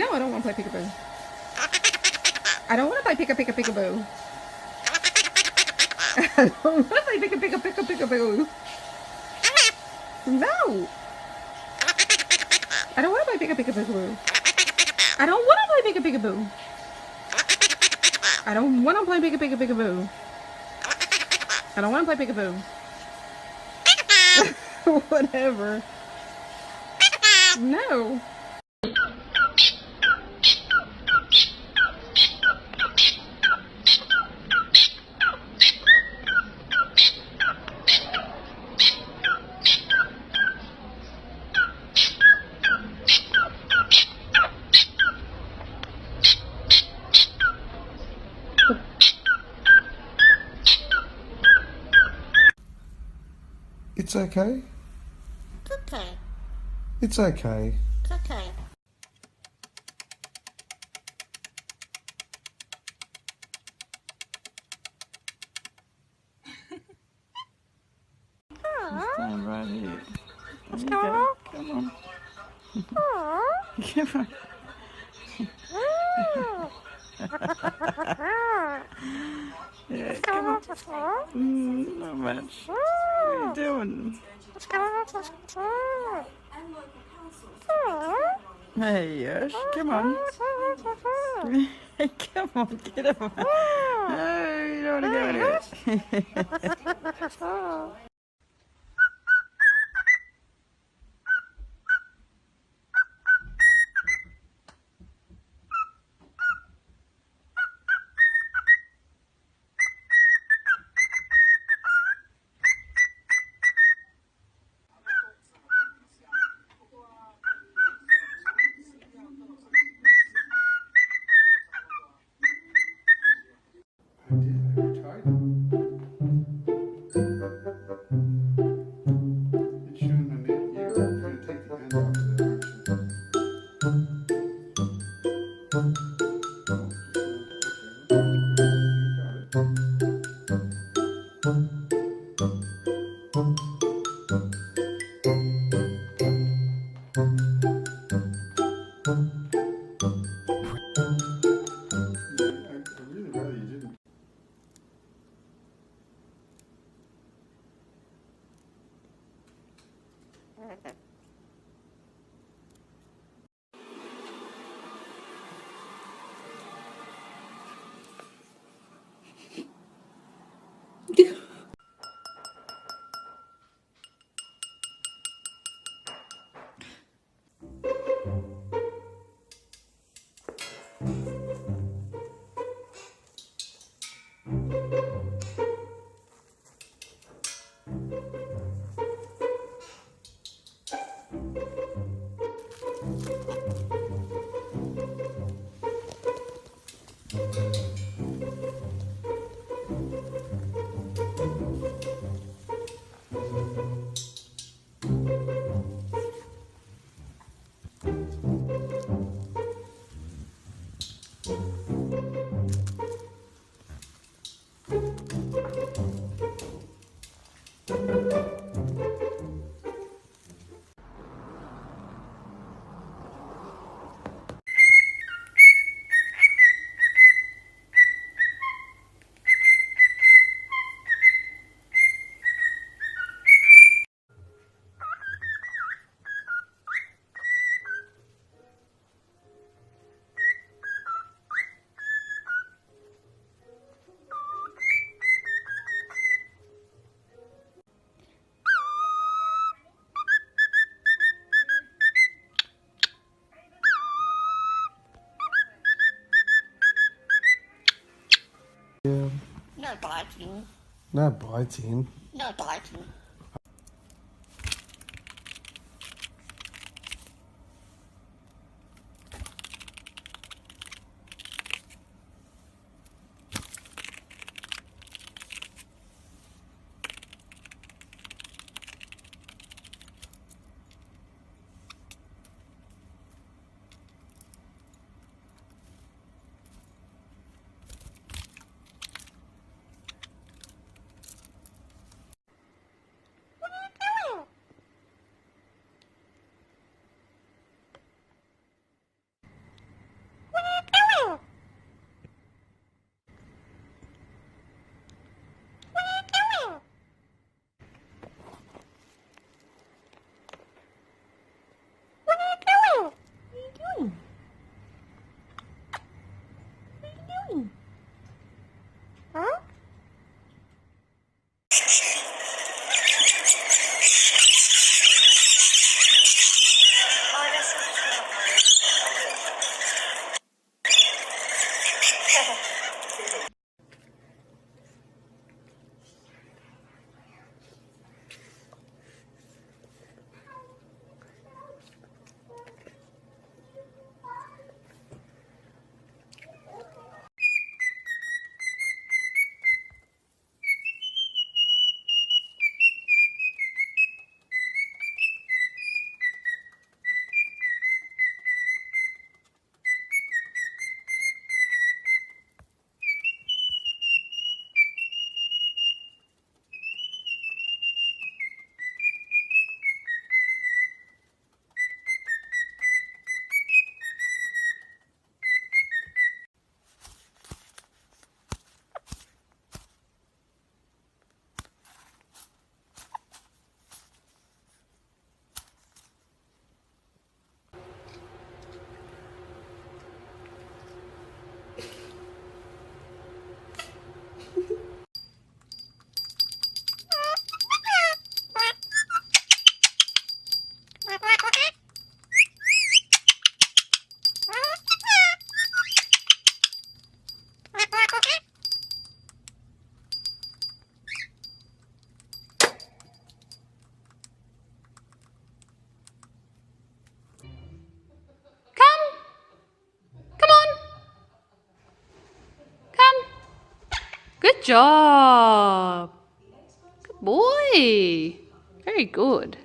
No, I don't want to play peekaboo. I don't want to play peekaboo. I don't want to play peekaboo. No. I don't want to play peekaboo. I don't want to play peekaboo. I don't want to play peekaboo. I don't want to play peekaboo. Whatever. No. It's okay. Okay. It's okay. Okay. Stand right here. There you go. Come on. Come on. Yeah, come on. Not much. What are you doing? Hey, Yosh, come on. Hey, come on, get up. No, you don't want to go there. I did. I tried it. It shouldn't have been. You're going to take the end off of that, aren't you? Oh, just okay. You got it. I really rather you didn't. Yeah. No biting. No biting. No biting. Good job. Good boy. Very good.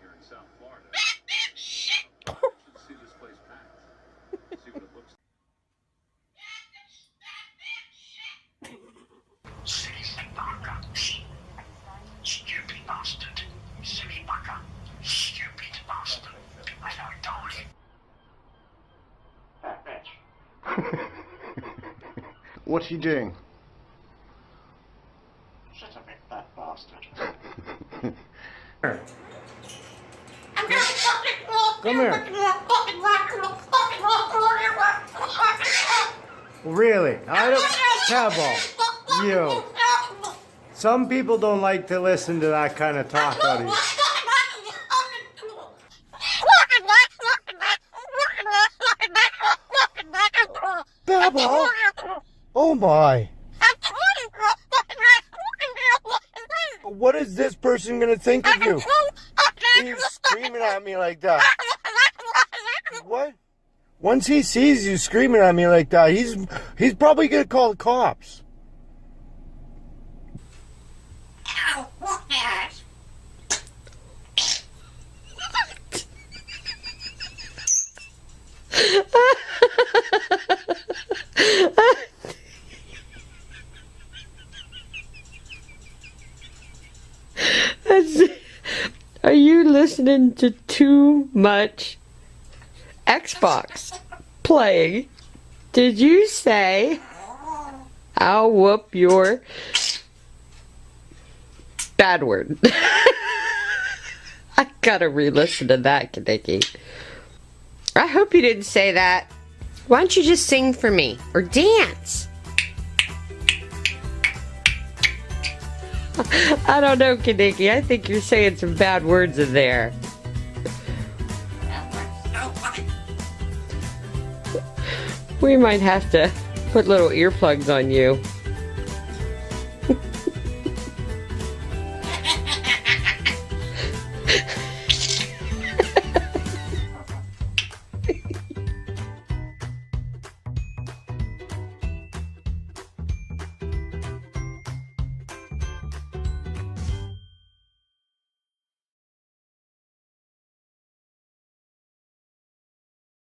Here in South What's he doing? Shut up, that bastard. Come here. Really? I don't... Pebble. You. Some people don't like to listen to that kind of talk out of you. Pebble? Oh my. What is this person gonna think of you? He's screaming at me like that. What? Once he sees you screaming at me like that, he's probably gonna call the cops. Are you listening to too much Xbox playing? Did you say I'll whoop your bad word? I gotta re-listen to that, Kaneki. I hope you didn't say that. Why don't you just sing for me or dance? I don't know, Kaneki. I think you're saying some bad words in there. We might have to put little earplugs on you.